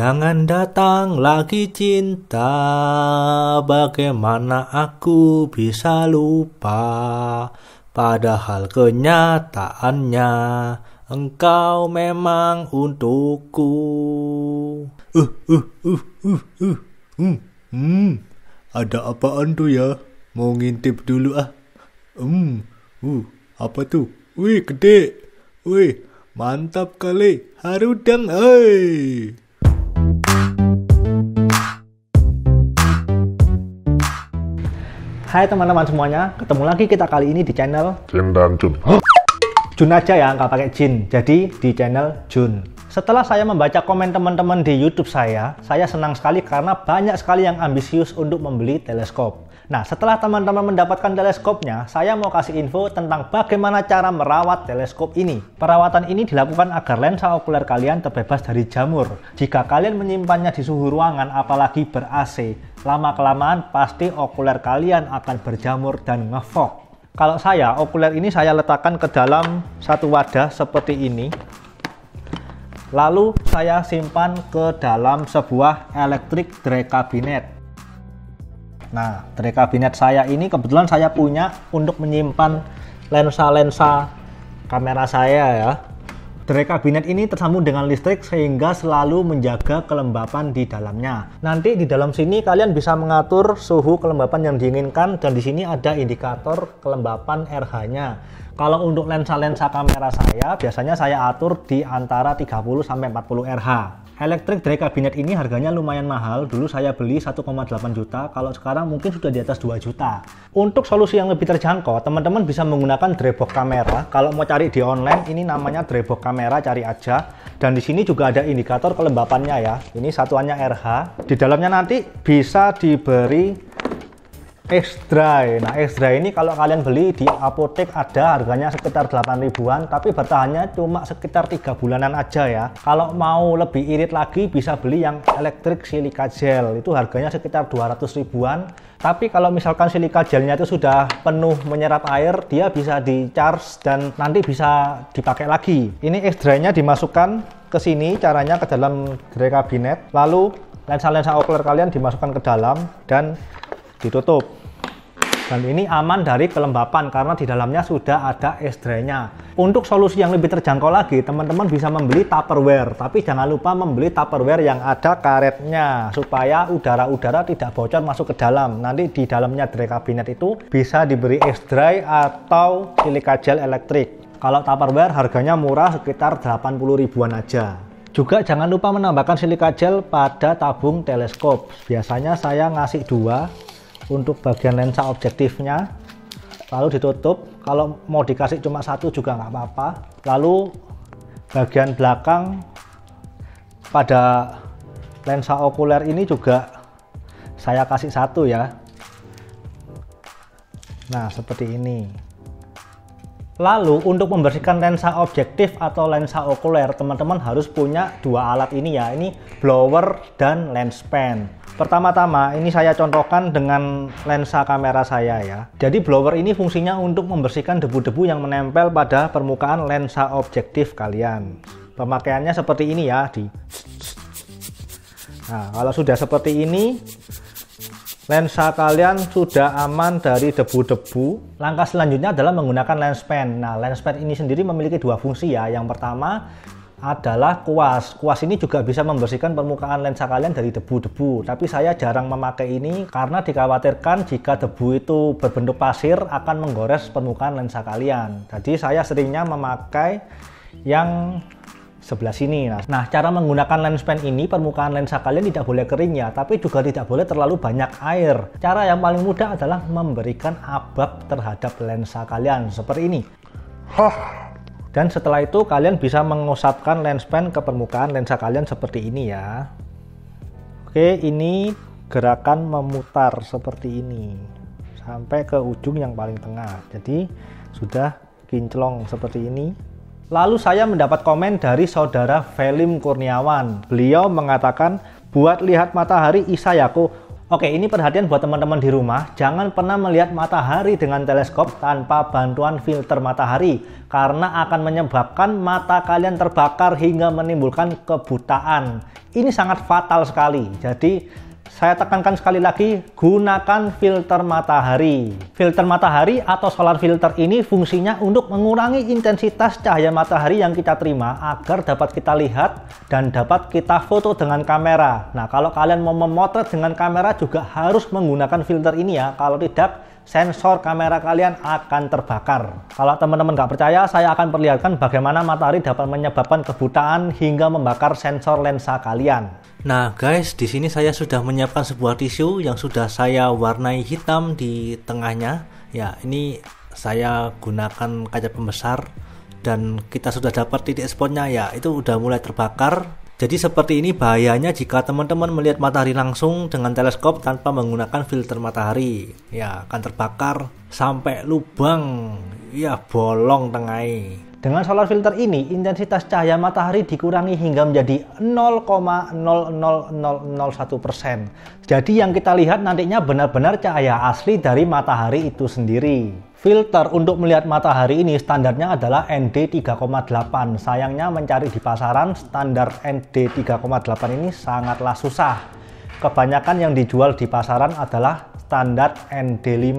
Jangan datang lagi cinta, bagaimana aku bisa lupa? Padahal kenyataannya engkau memang untukku. Ada apaan tuh ya? Mau ngintip dulu ah. Apa tuh? Wih, gede. Wih, mantap kali. Harudang, Hai teman-teman semuanya, ketemu lagi kita kali ini di channel Jin dan Jun. Jun aja ya, nggak pakai Jin. Jadi di channel Jun. Setelah saya membaca komen teman-teman di YouTube saya senang sekali karena banyak sekali yang ambisius untuk membeli teleskop. Nah, setelah teman-teman mendapatkan teleskopnya, saya mau kasih info tentang bagaimana cara merawat teleskop ini. Perawatan ini dilakukan agar lensa okuler kalian terbebas dari jamur. Jika kalian menyimpannya di suhu ruangan, apalagi ber-AC, lama-kelamaan pasti okuler kalian akan berjamur dan ngefog. Kalau saya, okuler ini saya letakkan ke dalam satu wadah seperti ini. Lalu saya simpan ke dalam sebuah electric dry cabinet. Nah, dry cabinet saya ini kebetulan saya punya untuk menyimpan lensa-lensa kamera saya ya. Dry cabinet ini tersambung dengan listrik sehingga selalu menjaga kelembapan di dalamnya. Nanti di dalam sini kalian bisa mengatur suhu kelembapan yang diinginkan dan di sini ada indikator kelembapan RH-nya. Kalau untuk lensa-lensa kamera saya biasanya saya atur di antara 30 sampai 40 RH. Electric dry cabinet ini harganya lumayan mahal. Dulu saya beli 1,8 juta, kalau sekarang mungkin sudah di atas 2 juta. Untuk solusi yang lebih terjangkau, teman-teman bisa menggunakan drybox kamera. Kalau mau cari di online, ini namanya drybox kamera, cari aja. Dan di sini juga ada indikator kelembapannya ya. Ini satuannya RH. Di dalamnya nanti bisa diberi X-Dry. Nah, X-Dry ini kalau kalian beli di apotek ada harganya sekitar 8 ribuan, tapi bertahannya cuma sekitar 3 bulanan aja ya. Kalau mau lebih irit lagi bisa beli yang electric silica gel, itu harganya sekitar 200 ribuan. Tapi kalau misalkan silica gelnya itu sudah penuh menyerap air, dia bisa di charge dan nanti bisa dipakai lagi. Ini X-Dry-nya dimasukkan ke sini, caranya ke dalam dry cabinet, lalu lensa-lensa okuler kalian dimasukkan ke dalam dan ditutup. Dan ini aman dari kelembapan karena di dalamnya sudah ada X-Dry-nya. Untuk solusi yang lebih terjangkau lagi, teman-teman bisa membeli Tupperware, tapi jangan lupa membeli Tupperware yang ada karetnya supaya udara-udara tidak bocor masuk ke dalam. Nanti di dalamnya dry cabinet itu bisa diberi X-Dry atau silica gel elektrik. Kalau Tupperware harganya murah sekitar 80 ribuan aja. Juga jangan lupa menambahkan silica gel pada tabung teleskop. Biasanya saya ngasih 2 untuk bagian lensa objektifnya, lalu ditutup. Kalau mau dikasih cuma 1 juga nggak apa-apa. Lalu bagian belakang pada lensa okuler ini juga saya kasih 1 ya. Nah, seperti ini. Lalu untuk membersihkan lensa objektif atau lensa okuler, teman-teman harus punya 2 alat ini ya. Ini blower dan lens pen. Pertama-tama ini saya contohkan dengan lensa kamera saya ya. Jadi blower ini fungsinya untuk membersihkan debu-debu yang menempel pada permukaan lensa objektif kalian. Pemakaiannya seperti ini ya. Nah, kalau sudah seperti ini, lensa kalian sudah aman dari debu-debu. Langkah selanjutnya adalah menggunakan lens pen. Nah, lens pen ini sendiri memiliki 2 fungsi ya. Yang pertama adalah kuas. Kuas ini juga bisa membersihkan permukaan lensa kalian dari debu-debu. Tapi saya jarang memakai ini karena dikhawatirkan jika debu itu berbentuk pasir akan menggores permukaan lensa kalian. Jadi saya seringnya memakai yang sebelah sini. Nah, cara menggunakan lens pen ini, permukaan lensa kalian tidak boleh kering ya, tapi juga tidak boleh terlalu banyak air. Cara yang paling mudah adalah memberikan abab terhadap lensa kalian seperti ini. Dan setelah itu kalian bisa mengusapkan lens pen ke permukaan lensa kalian seperti ini ya. Oke, ini gerakan memutar seperti ini sampai ke ujung yang paling tengah. Jadi sudah kinclong seperti ini. Lalu saya mendapat komen dari saudara Velim Kurniawan. Beliau mengatakan, buat lihat matahari Isa Yako. Oke, ini perhatian buat teman-teman di rumah, jangan pernah melihat matahari dengan teleskop tanpa bantuan filter matahari, karena akan menyebabkan mata kalian terbakar hingga menimbulkan kebutaan. Ini sangat fatal sekali, jadi saya tekankan sekali lagi, gunakan filter matahari. Filter matahari atau solar filter ini fungsinya untuk mengurangi intensitas cahaya matahari yang kita terima agar dapat kita lihat dan dapat kita foto dengan kamera. Nah, kalau kalian mau memotret dengan kamera juga harus menggunakan filter ini ya. Kalau tidak, sensor kamera kalian akan terbakar. Kalau teman-teman nggak percaya, saya akan perlihatkan bagaimana matahari dapat menyebabkan kebutaan hingga membakar sensor lensa kalian. Nah guys, di sini saya sudah menyiapkan sebuah tisu yang sudah saya warnai hitam di tengahnya. Ya, ini saya gunakan kaca pembesar dan kita sudah dapat titik spotnya ya, itu udah mulai terbakar. Jadi seperti ini bahayanya jika teman-teman melihat matahari langsung dengan teleskop tanpa menggunakan filter matahari. Ya, akan terbakar sampai lubang, ya bolong tengahnya. Dengan solar filter ini, intensitas cahaya matahari dikurangi hingga menjadi 0,00001%. Jadi yang kita lihat nantinya benar-benar cahaya asli dari matahari itu sendiri. Filter untuk melihat matahari ini standarnya adalah ND 3,8. Sayangnya mencari di pasaran standar ND 3,8 ini sangatlah susah. Kebanyakan yang dijual di pasaran adalah standar ND5.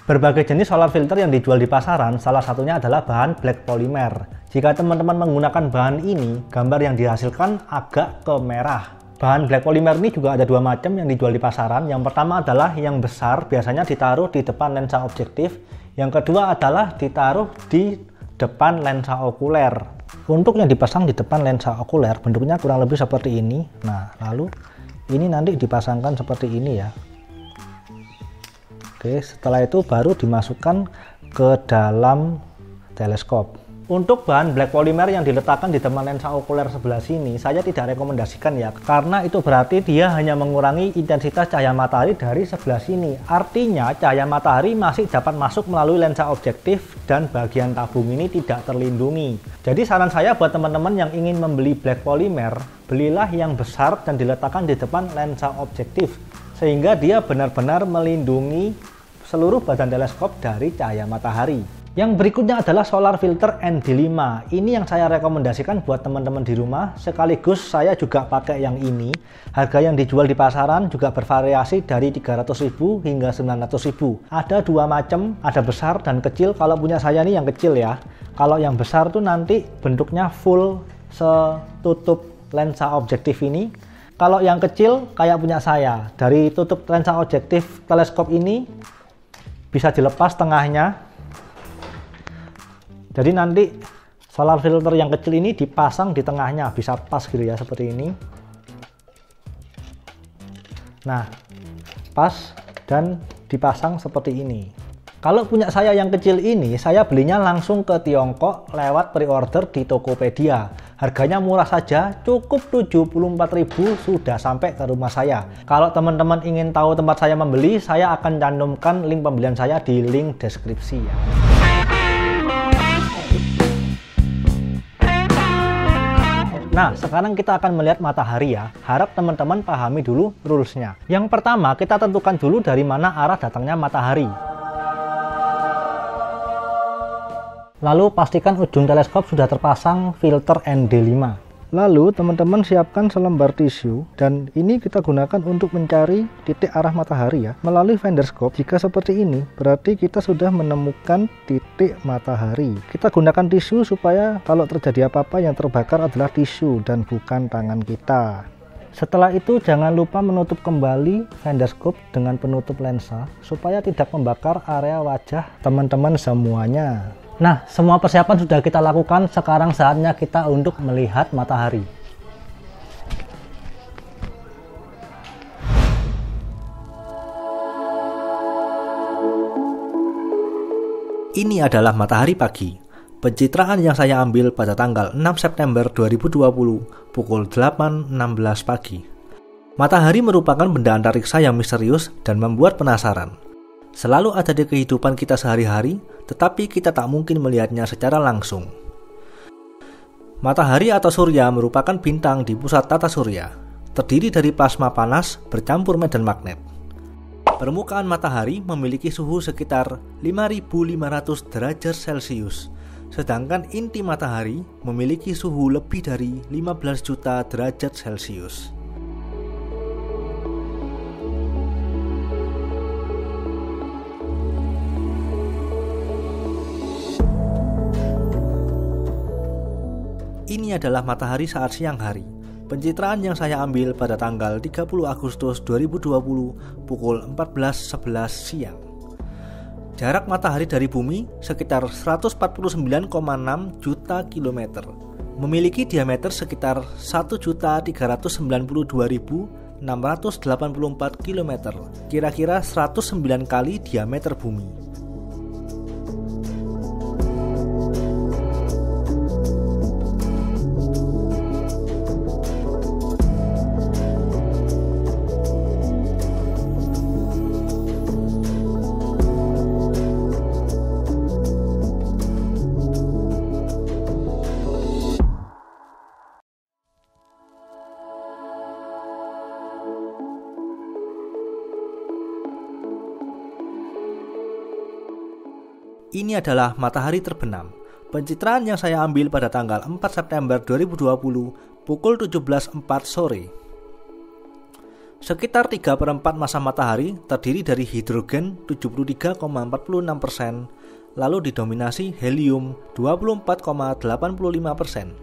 Berbagai jenis solar filter yang dijual di pasaran, salah satunya adalah bahan black polymer. Jika teman-teman menggunakan bahan ini, gambar yang dihasilkan agak kemerah. Bahan black polymer ini juga ada dua macam yang dijual di pasaran. Yang pertama adalah yang besar, biasanya ditaruh di depan lensa objektif. Yang kedua adalah ditaruh di depan lensa okuler. Untuk yang dipasang di depan lensa okuler, bentuknya kurang lebih seperti ini. Nah, lalu ini nanti dipasangkan seperti ini ya. Oke, setelah itu baru dimasukkan ke dalam teleskop. Untuk bahan black polymer yang diletakkan di depan lensa okuler sebelah sini, saya tidak rekomendasikan ya, karena itu berarti dia hanya mengurangi intensitas cahaya matahari dari sebelah sini. Artinya cahaya matahari masih dapat masuk melalui lensa objektif dan bagian tabung ini tidak terlindungi. Jadi saran saya buat teman-teman yang ingin membeli black polymer, belilah yang besar dan diletakkan di depan lensa objektif, sehingga dia benar-benar melindungi seluruh badan teleskop dari cahaya matahari. Yang berikutnya adalah solar filter ND5. Ini yang saya rekomendasikan buat teman-teman di rumah, sekaligus saya juga pakai yang ini. Harga yang dijual di pasaran juga bervariasi dari 300.000 hingga 900.000. Ada dua macam, ada besar dan kecil. Kalau punya saya ini yang kecil ya. Kalau yang besar tuh nanti bentuknya full setutup lensa objektif ini. Kalau yang kecil kayak punya saya, dari tutup lensa objektif teleskop ini bisa dilepas tengahnya. Jadi nanti solar filter yang kecil ini dipasang di tengahnya, bisa pas gitu ya, seperti ini. Nah, pas dan dipasang seperti ini. Kalau punya saya yang kecil ini, saya belinya langsung ke Tiongkok lewat pre-order di Tokopedia. Harganya murah saja, cukup 74.000 sudah sampai ke rumah saya. Kalau teman-teman ingin tahu tempat saya membeli, saya akan cantumkan link pembelian saya di link deskripsi ya. Nah, sekarang kita akan melihat matahari ya. Harap teman-teman pahami dulu rules-nya. Yang pertama, kita tentukan dulu dari mana arah datangnya matahari. Lalu pastikan ujung teleskop sudah terpasang filter ND5. Lalu teman-teman siapkan selembar tisu, dan ini kita gunakan untuk mencari titik arah matahari ya. Melalui fenderscope, jika seperti ini, berarti kita sudah menemukan titik matahari. Kita gunakan tisu supaya kalau terjadi apa-apa yang terbakar adalah tisu dan bukan tangan kita. Setelah itu jangan lupa menutup kembali fenderscope dengan penutup lensa supaya tidak membakar area wajah teman-teman semuanya. Nah, semua persiapan sudah kita lakukan, sekarang saatnya kita untuk melihat matahari. Ini adalah matahari pagi. Pencitraan yang saya ambil pada tanggal 6 September 2020 pukul 8.16 pagi. Matahari merupakan benda antariksa yang misterius dan membuat penasaran. Selalu ada di kehidupan kita sehari-hari, tetapi kita tak mungkin melihatnya secara langsung. Matahari atau surya merupakan bintang di pusat tata surya, terdiri dari plasma panas bercampur medan magnet. Permukaan matahari memiliki suhu sekitar 5.500 derajat Celcius, sedangkan inti matahari memiliki suhu lebih dari 15 juta derajat Celcius. Ini adalah matahari saat siang hari. Pencitraan yang saya ambil pada tanggal 30 Agustus 2020 pukul 14.11 siang. Jarak matahari dari bumi sekitar 149,6 juta kilometer. Memiliki diameter sekitar 1.392.684 kilometer. Kira-kira 109 kali diameter bumi. Ini adalah matahari terbenam. Pencitraan yang saya ambil pada tanggal 4 September 2020 pukul 17.04 sore. Sekitar 3/4 massa matahari terdiri dari hidrogen 73,46%, lalu didominasi helium 24,85%.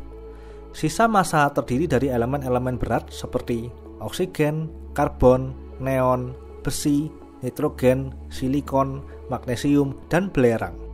Sisa massa terdiri dari elemen-elemen berat seperti oksigen, karbon, neon, besi, nitrogen, silikon, magnesium, dan belerang.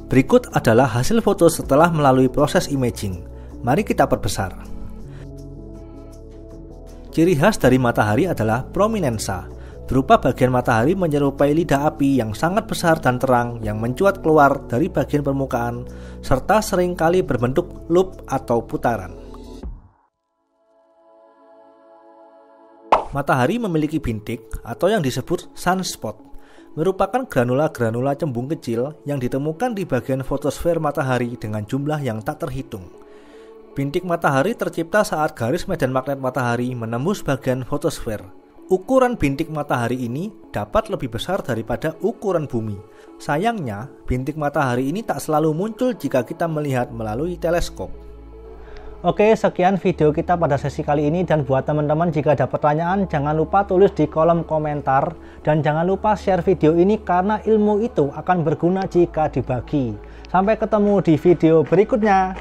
Berikut adalah hasil foto setelah melalui proses imaging. Mari kita perbesar. Ciri khas dari matahari adalah prominensa, berupa bagian matahari menyerupai lidah api yang sangat besar dan terang yang mencuat keluar dari bagian permukaan, serta seringkali berbentuk loop atau putaran. Matahari memiliki bintik atau yang disebut sunspot, merupakan granula-granula cembung kecil yang ditemukan di bagian fotosfer matahari dengan jumlah yang tak terhitung. Bintik matahari tercipta saat garis medan magnet matahari menembus bagian fotosfer. Ukuran bintik matahari ini dapat lebih besar daripada ukuran bumi. Sayangnya, bintik matahari ini tak selalu muncul jika kita melihat melalui teleskop. Oke, sekian video kita pada sesi kali ini, dan buat teman-teman jika ada pertanyaan jangan lupa tulis di kolom komentar, dan jangan lupa share video ini karena ilmu itu akan berguna jika dibagi. Sampai ketemu di video berikutnya.